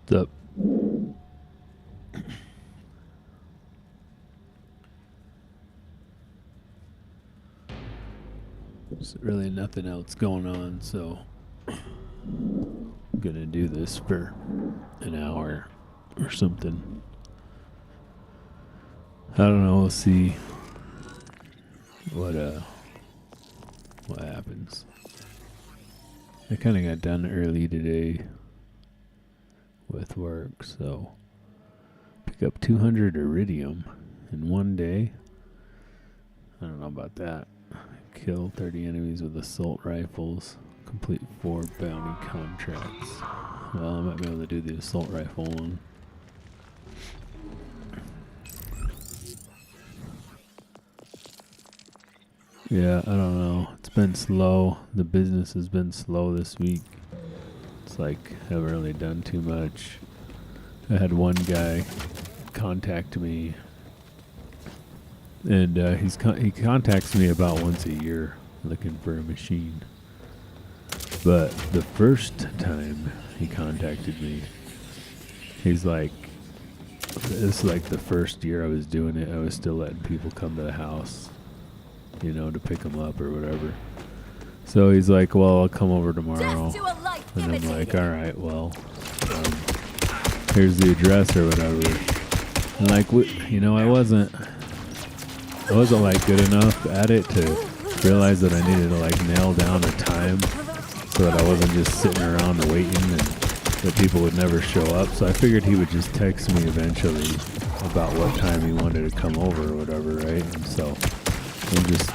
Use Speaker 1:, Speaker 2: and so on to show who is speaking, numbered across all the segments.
Speaker 1: The There's really nothing else going on, so I'm gonna do this for an hour or something. I don't know. We'll see what happens. I kind of got done early today with work, so pick up 200 iridium in one day. I don't know about that. Kill 30 enemies with assault rifles. Complete 4 bounty contracts. Well, I might be able to do the assault rifle one. Yeah, I don't know. It's been slow. The business has been slow this week. It's like I haven't really done too much. I had one guy contact me, and he contacts me about once a year looking for a machine. But the first time he contacted me, he's like, this is like the first year I was doing it. I was still letting people come to the house, you know, to pick them up or whatever. So he's like, well, I'll come over tomorrow. And I'm like, all right, well, here's the address or whatever. And like, you know, I wasn't like good enough at it to realize that I needed to like nail down a time so that I wasn't just sitting around waiting and that people would never show up. So I figured he would just text me eventually about what time he wanted to come over or whatever, right? And so I'm just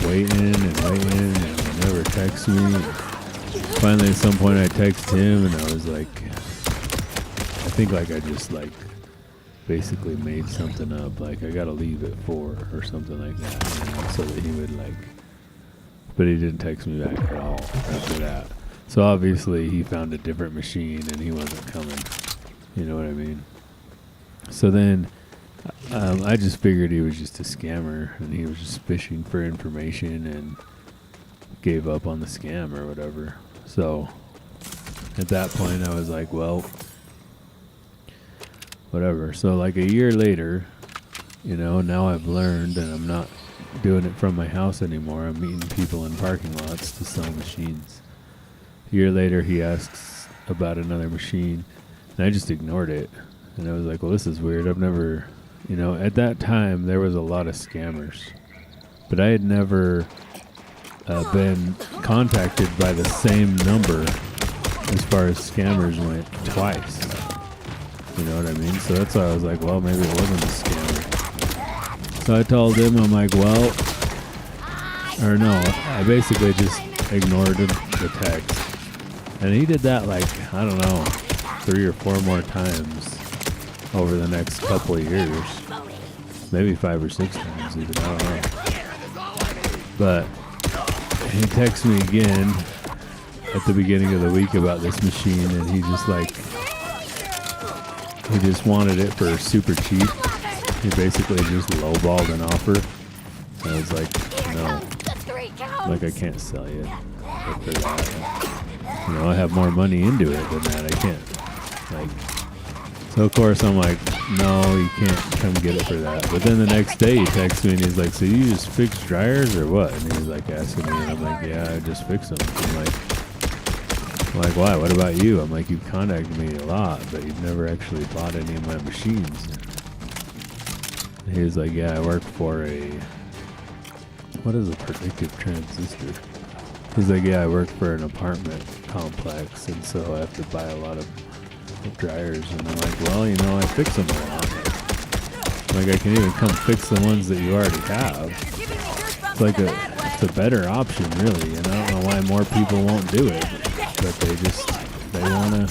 Speaker 1: waiting and he never texts me. Finally, at some point I text him and I was like, I think like I just like basically made something up, like I gotta leave at 4 or something like that, you know, so that he would like, but he didn't text me back at all after that. So obviously he found a different machine and he wasn't coming, you know what I mean? So then I just figured he was just a scammer and he was just fishing for information and gave up on the scam or whatever. So at that point I was like, well, whatever. So like a year later, you know, now I've learned and I'm not doing it from my house anymore. I'm meeting people in parking lots to sell machines. A year later he asks about another machine and I just ignored it. And I was like, well, this is weird. I've never, you know, at that time there was a lot of scammers, but I had never been contacted by the same number as far as scammers went twice. You know what I mean? So that's why I was like, well, maybe it wasn't a scammer. So I told him, I'm like, well, or no, I basically just ignored the text. And he did that like, I don't know, 3 or 4 more times over the next couple of years. Maybe 5 or 6 times even, I don't know. But he texted me again at the beginning of the week about this machine and he just like, he just wanted it for super cheap. He basically just lowballed an offer. And I was like, no, like I can't sell you for that. You know, I have more money into it than that. I can't. Like, so of course I'm like, no, you can't come get it for that. But then the next day he texts me and he's like, so you just fix dryers or what? And he's like asking me and I'm like, yeah, I just fix them. I'm like, why? What about you? I'm like, you've contacted me a lot, but you've never actually bought any of my machines. And he was like, yeah, I work for what is a predictive transistor? He's like, yeah, I work for an apartment complex, and so I have to buy a lot of dryers. And I'm like, well, you know, I fix them a lot. Like, I can even come fix the ones that you already have. It's like it's a better option, really, and I don't know why more people won't do it. But they want to,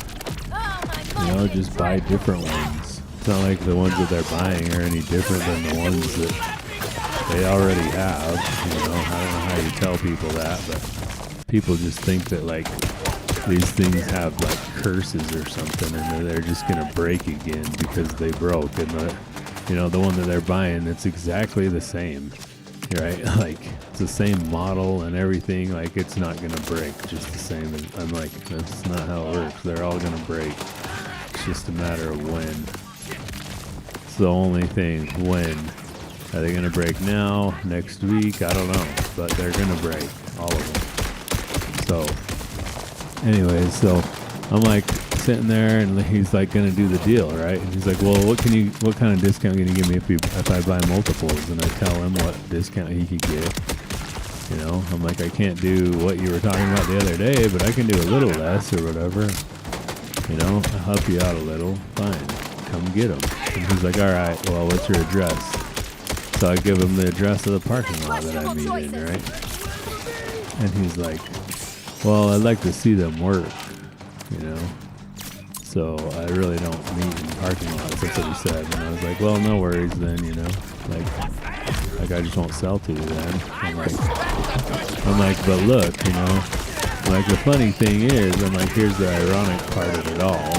Speaker 1: you know, just buy different ones. It's not like the ones that they're buying are any different than the ones that they already have. You know, I don't know how you tell people that, but people just think that like these things have like curses or something and they're just going to break again because they broke. And the one that they're buying, it's exactly the same. Right? Like, it's the same model and everything. Like, it's not going to break just the same. I'm like, that's not how it works. They're all going to break It's just a matter of when. It's the only thing. When. Are they going to break now? Next week? I don't know. But they're going to break. All of them. So, anyways, so I'm like sitting there and he's like going to do the deal, right? And he's like, well, what kind of discount can you give me if I buy multiples? And I tell him what discount he could get. You know, I'm like, I can't do what you were talking about the other day, but I can do a little less or whatever. You know, I'll help you out a little. Fine. Come get them. And he's like, all right, well, what's your address? So I give him the address of the parking lot that I meet in, right? And he's like, well, I'd like to see them work, you know? So I really don't meet in parking lots. That's what he said. And I was like, well, no worries then, you know? Like I just won't sell to you then. I'm like, but look, you know, like the funny thing is, I'm like, here's the ironic part of it all,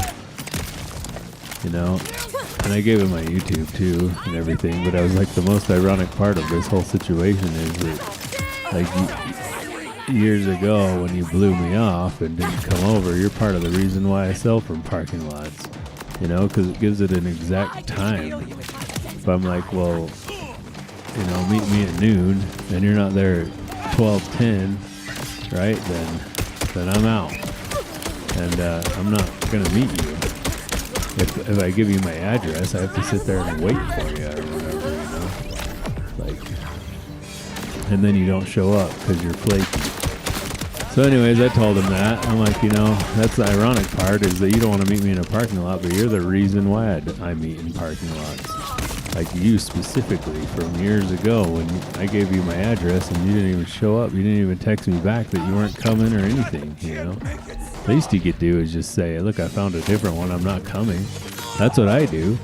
Speaker 1: you know, and I gave him my YouTube too and everything, but I was like, the most ironic part of this whole situation is that, like, years ago when you blew me off and didn't come over, you're part of the reason why I sell from parking lots, you know, because it gives it an exact time. If I'm like, well, you know, meet me at noon, and you're not there at 12:10, right? Then I'm out, and I'm not gonna meet you. If I give you my address, I have to sit there and wait for you or whatever, you know. Like, and then you don't show up because you're flaky. So, anyways, I told him that. I'm like, you know, that's the ironic part is that you don't want to meet me in a parking lot, but you're the reason why I meet in parking lots. Like you specifically from years ago when I gave you my address and you didn't even show up. You didn't even text me back that you weren't coming or anything, you know. The least you could do is just say, look, I found a different one. I'm not coming. That's what I do.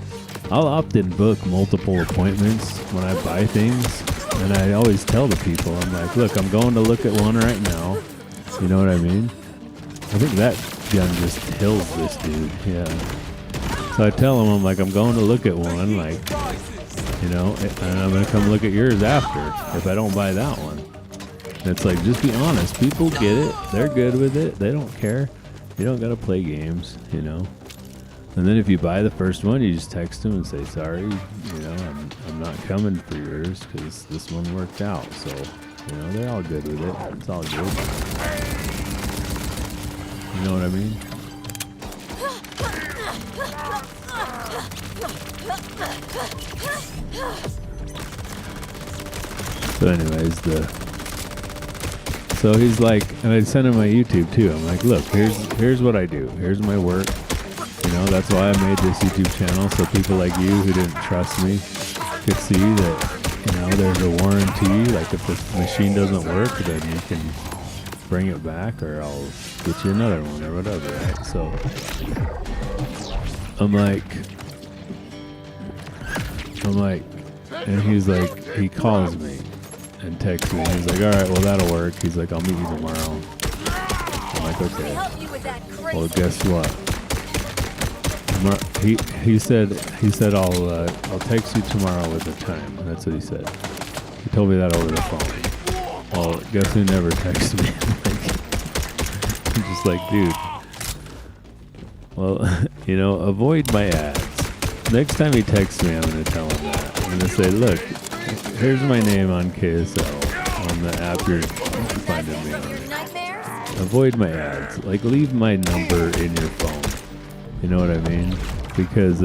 Speaker 1: I'll opt in book multiple appointments when I buy things. And I always tell the people, I'm like, look, I'm going to look at one right now. You know what I mean? I think that gun just kills this dude. Yeah. So I tell him, I'm like, I'm going to look at one, like, you know, and I'm going to come look at yours after if I don't buy that one. And it's like, just be honest. People get it. They're good with it. They don't care. You don't got to play games, you know. And then if you buy the first one, you just text them and say, sorry, you know, I'm not coming for yours because this one worked out. So, you know, they're all good with it. It's all good. You know what I mean? So anyways, so he's like, and I sent him my YouTube too. I'm like, look, here's what I do. Here's my work. You know, that's why I made this YouTube channel, so people like you who didn't trust me could see that, you know, there's a warranty. Like if the machine doesn't work, then you can bring it back, or I'll get you another one or whatever. Right? So I'm like, and he's like, he calls me and texts me. He's like, all right, well, that'll work. He's like, I'll meet you tomorrow. I'm like, okay. Well, guess what? He said I'll text you tomorrow with the time. That's what he said. He told me that over the phone. Well, guess who never texted me? I'm just like, dude. Well, you know, avoid my ads. Next time he texts me, I'm going to tell him that. I'm going to say, look, here's my name on KSL, on the app you're finding me on. Avoid my ads. Like, leave my number in your phone. You know what I mean? Because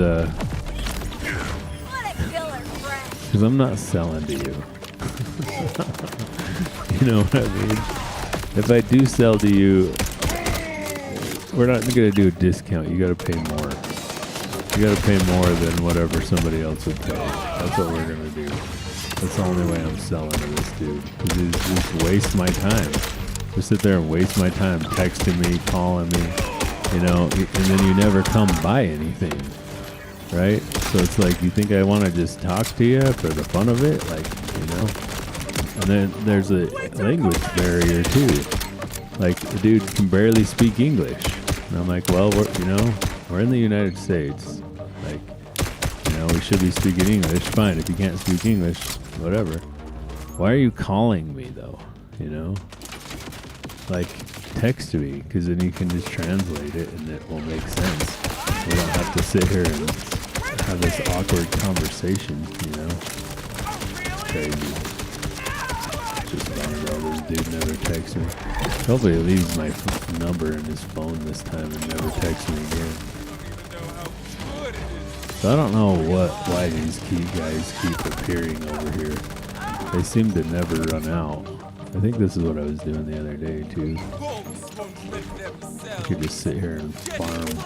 Speaker 1: I'm not selling to you. You know what I mean? If I do sell to you, we're not going to do a discount. You got to pay more. You got to pay more than whatever somebody else would pay. That's what we're going to do. That's the only way I'm selling to this dude. Because he's just waste my time. Just sit there and waste my time texting me, calling me, you know, and then you never come buy anything, right? So it's like, you think I want to just talk to you for the fun of it? Like, you know? And then there's a language barrier too. Like, the dude can barely speak English. And I'm like, well, we're in the United States. Like, you know, we should be speaking English. Fine, if you can't speak English, whatever. Why are you calling me though? You know? Like, text to me, because then you can just translate it and it will make sense. We don't have to sit here and have this awkward conversation, you know? Crazy. Just funny though, this dude never texts me. Hopefully he leaves my number in his phone this time and never texts me again. So I don't know why these key guys keep appearing over here. They seem to never run out. I think this is what I was doing the other day too. I could just sit here and farm.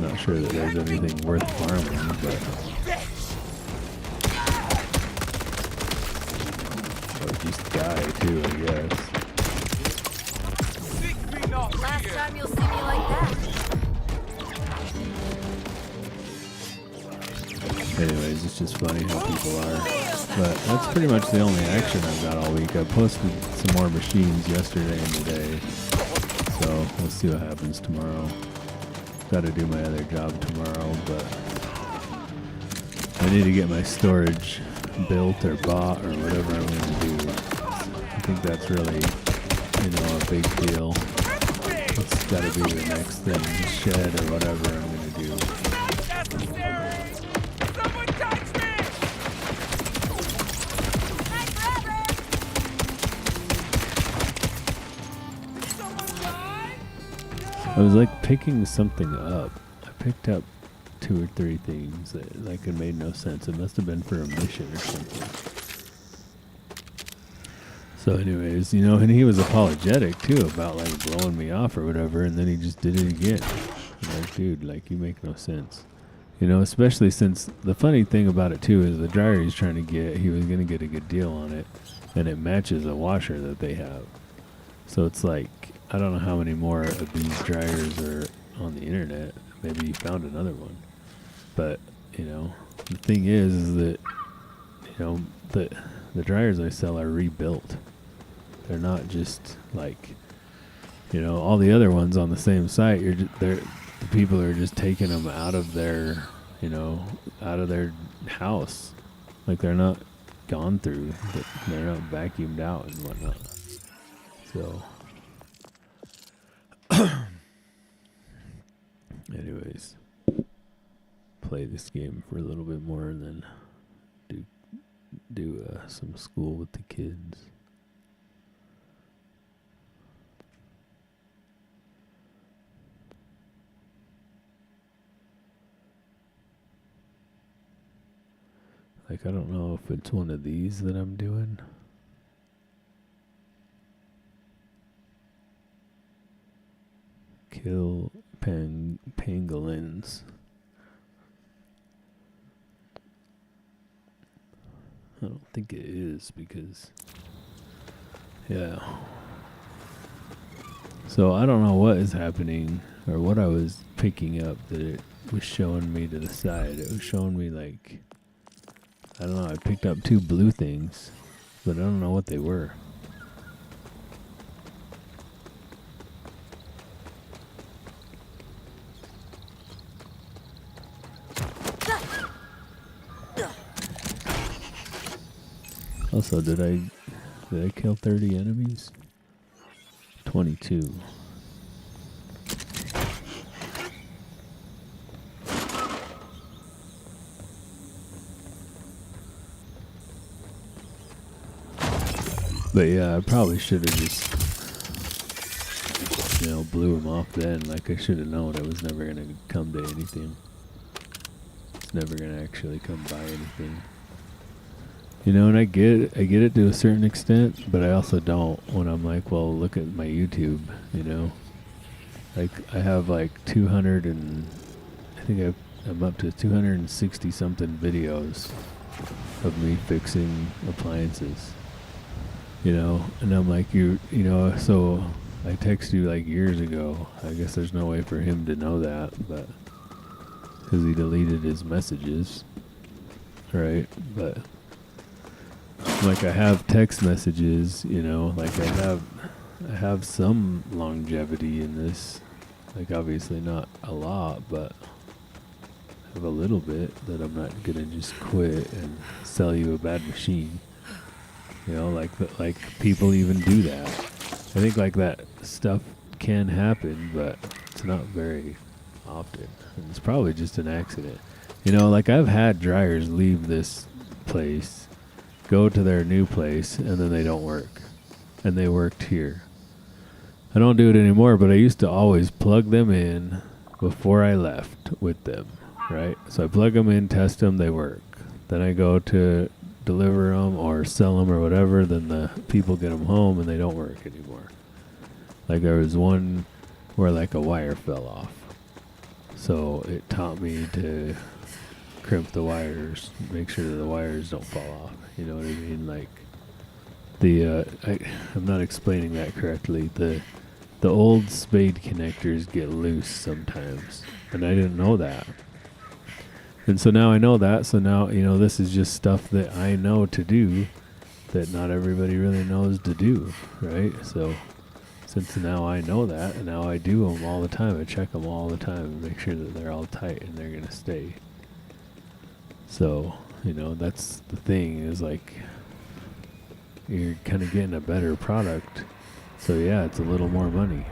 Speaker 1: Not sure that there's anything worth farming, but or just die too, I guess.
Speaker 2: Last time you'll see me like that.
Speaker 1: Anyways, it's just funny how people are. But that's pretty much the only action I've got all week. I posted some more machines yesterday and today. So we'll see what happens tomorrow. Got to do my other job tomorrow, but I need to get my storage built or bought or whatever I'm going to do. I think that's really, a big deal. It's got to be the next thing, shed or whatever I'm going to do. I was like picking something up. I picked up 2 or 3 things that it made no sense. It must have been for a mission or something. So anyways, and he was apologetic too about blowing me off or whatever, and then he just did it again. I'm like, dude, you make no sense. Especially since the funny thing about it too is the dryer he's trying to get, he was going to get a good deal on it, and it matches a washer that they have. So it's I don't know how many more of these dryers are on the internet. Maybe you found another one. But, the thing is that, the dryers I sell are rebuilt. They're not just all the other ones on the same site. The people are just taking them out of their, out of their house. They're not gone through, but they're not vacuumed out and whatnot. So, anyways, play this game for a little bit more and then do some school with the kids. I don't know if it's one of these that I'm doing. Kill pangolins. I don't think it is because, yeah. So I don't know what is happening or what I was picking up that it was showing me to the side. It was showing me I don't know, I picked up 2 blue things, but I don't know what they were. Also, did I kill 30 enemies? 22. But yeah, I probably should have just, blew him off then. I should have known it was never going to come to anything. It's never going to actually come by anything. And I get it to a certain extent, but I also don't when I'm well, look at my YouTube, I have 200 and I think I'm up to 260 something videos of me fixing appliances, and I'm so I texted you years ago. I guess there's no way for him to know that, but because he deleted his messages, right? But I have text messages, I have some longevity in this. Obviously not a lot, but I have a little bit that I'm not gonna just quit and sell you a bad machine. People even do that. I think like that stuff can happen, but it's not very often. And it's probably just an accident. You know, like I've had dryers leave this place, go to their new place, and then they don't work. And they worked here. I don't do it anymore, but I used to always plug them in before I left with them, right? So I plug them in, test them, they work. Then I go to deliver them or sell them or whatever, then the people get them home and they don't work anymore. Like there was one where like a wire fell off. So it taught me to crimp the wires, make sure that the wires don't fall off. You know what I mean? Like I'm not explaining that correctly. The old spade connectors get loose sometimes, and I didn't know that. And so now I know that. So now, you know, this is just stuff that I know to do that not everybody really knows to do, right? So since now I know that, and now I do them all the time. I check them all the time and make sure that they're all tight and they're going to stay. So, you know, that's the thing is like you're kind of getting a better product. So yeah, it's a little more money,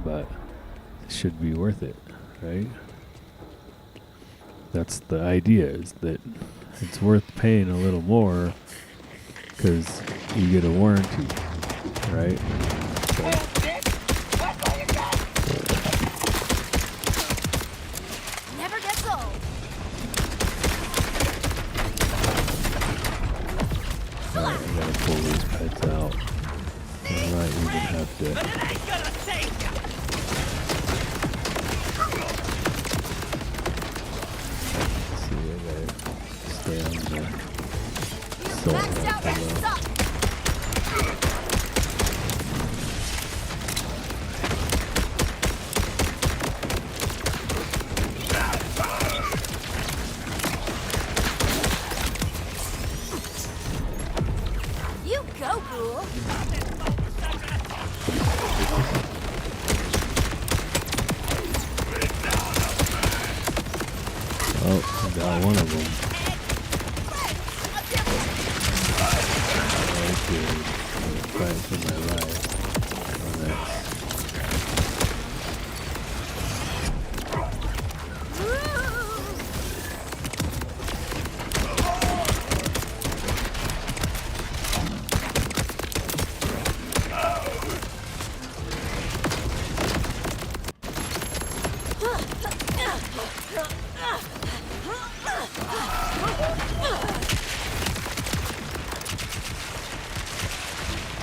Speaker 1: but it should be worth it, right? That's the idea, is that it's worth paying a little more because you get a warranty, right? So
Speaker 2: Never gets old.
Speaker 1: alright, I gotta pull these pets out. I might even have to.
Speaker 3: But it ain't gonna save ya!
Speaker 1: See, I gotta stay on the
Speaker 2: You
Speaker 1: salt
Speaker 2: maxed out that
Speaker 1: rifle.
Speaker 2: suck. You go, Ghoul.
Speaker 1: Oh, I got one of them. Right there. I'm fighting for my life. Oh, that's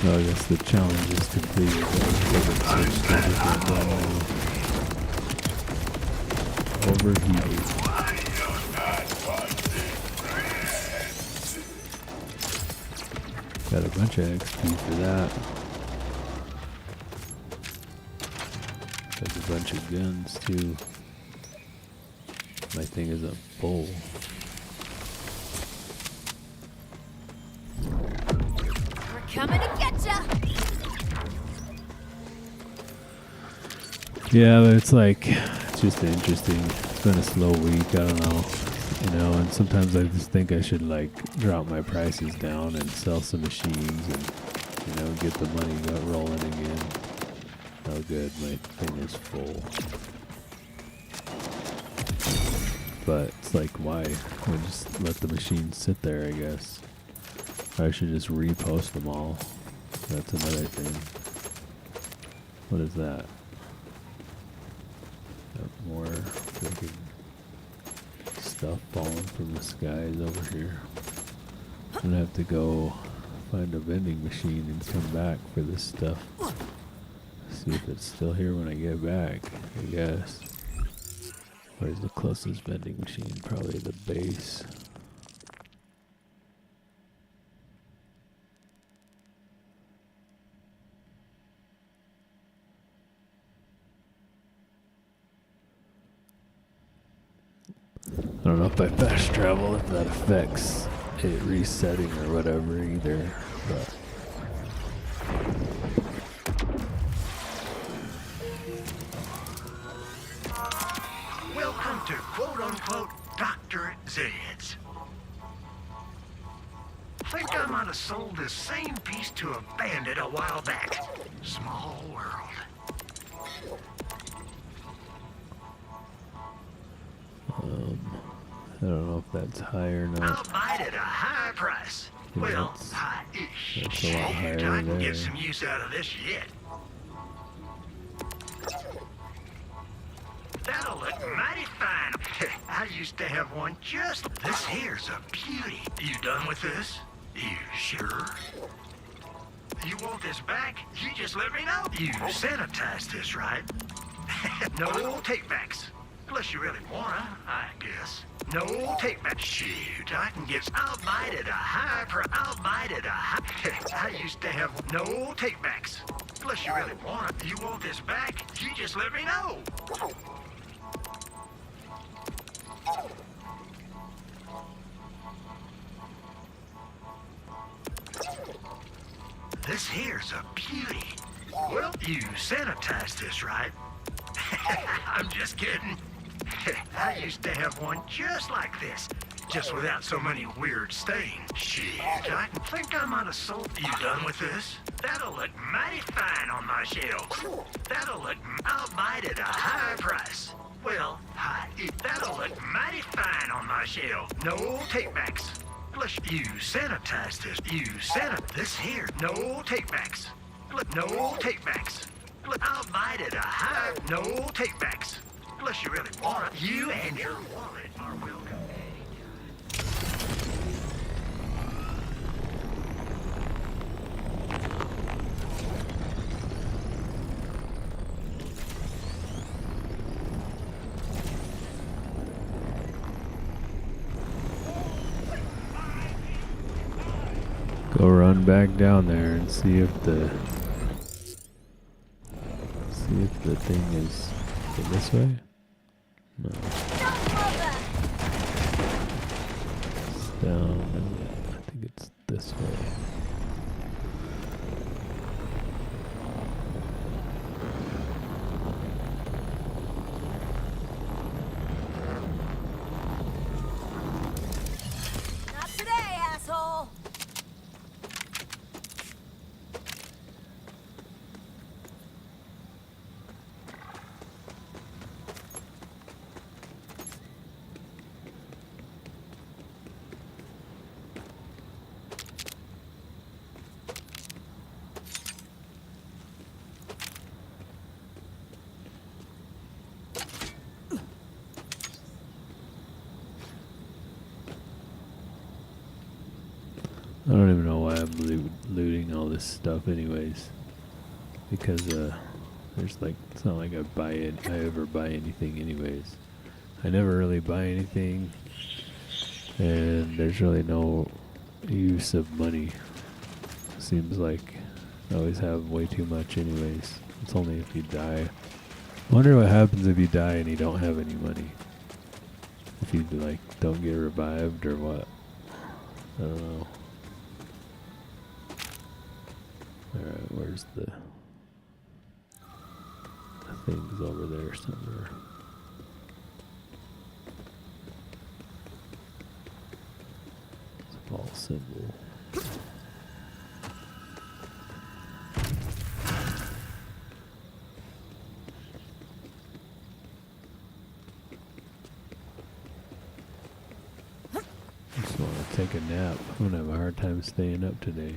Speaker 1: Oh, I guess the challenge is completed. Overheated. Got a bunch of XP for that. Got a bunch of guns too. My thing is a bowl.
Speaker 2: We're coming to get ya.
Speaker 1: Yeah, but it's like, it's just interesting. It's been a slow week, I don't know. You know, and sometimes I just think I should like drop my prices down and sell some machines and, you know, get the money rolling again. Oh good, my thing is full. But it's like, why? I just let the machines sit there, I guess. Or I should just repost them all. That's another thing. What is that? Got more freaking stuff falling from the skies over here. I'm gonna have to go find a vending machine and come back for this stuff. See if it's still here when I get back, I guess. Where's the closest vending machine? Probably the base. I don't know if I fast travel, if that affects it resetting or whatever either, but
Speaker 4: Welcome to quote-unquote Dr. Zed's.
Speaker 3: think I might have sold this same piece to a bandit a while back. Small world.
Speaker 1: I don't know if that's high or
Speaker 3: I'll
Speaker 1: not.
Speaker 3: buy it at a high price.
Speaker 1: Yeah,
Speaker 3: Well,
Speaker 1: that's
Speaker 3: high-ish.
Speaker 1: a lot
Speaker 3: Shoot,
Speaker 1: higher
Speaker 3: I can
Speaker 1: there.
Speaker 3: get some use out of this yet. That'll look mighty fine. I used to have one just... This here's a beauty. You done with this? You sure? You want this back? You just let me know. You sanitized this, right? No take-backs. Unless you really wanna, I guess. No take-backs. Shoot, I can get... I'll buy it at a high price. I'll buy it at a high... I used to have no take-backs. Unless you really wanna. You want this back? You just let me know. This here's a beauty. Well, you sanitized this, right? I'm just kidding. I used to have one just like this, just without so many weird stains. Shit, I think I might have sold... You done with this? That'll look mighty fine on my shelves. That'll look... I'll buy it at a high price. Well, that'll look mighty fine on my shelf. No take-backs. Plus, you sanitized this. You this here. No take-backs. Look, no take-backs. Look, I'll buy it at a high... No take-backs. Unless you really want it. You and your wallet are welcome.
Speaker 1: Go run back down there and see if the thing is this way. No,
Speaker 2: Don't bother.
Speaker 1: it's down. I think it's this way.
Speaker 2: Not today, asshole.
Speaker 1: I don't even know why I'm looting all this stuff anyways. Because there's like, it's not like I ever buy anything anyways. I never really buy anything, and there's really no use of money. Seems like I always have way too much anyways. It's only if you die. I wonder what happens if you die and you don't have any money. If you like don't get revived or what. I don't know. Alright, where's the thing's over there somewhere. Small symbol. Just want to take a nap. I'm gonna have a hard time staying up today.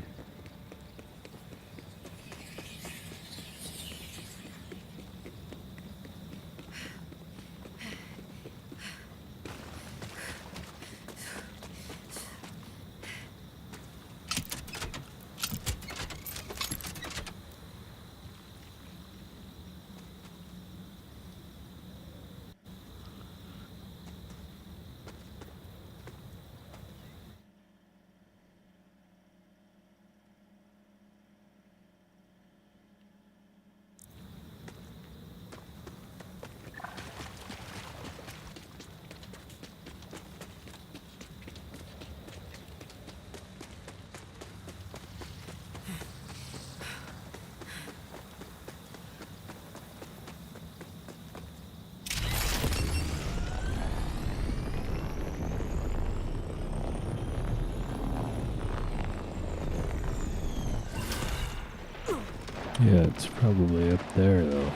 Speaker 1: Yeah, it's probably up there though.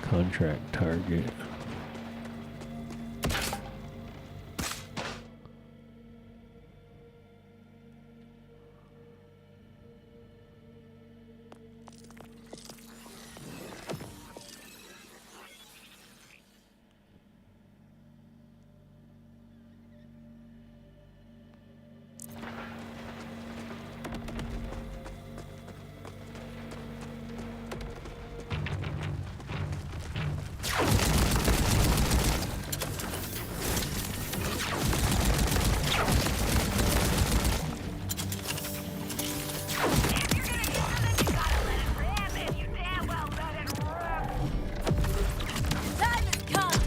Speaker 1: Contract target.
Speaker 2: Time has come.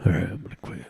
Speaker 1: Alright, I'm gonna quit.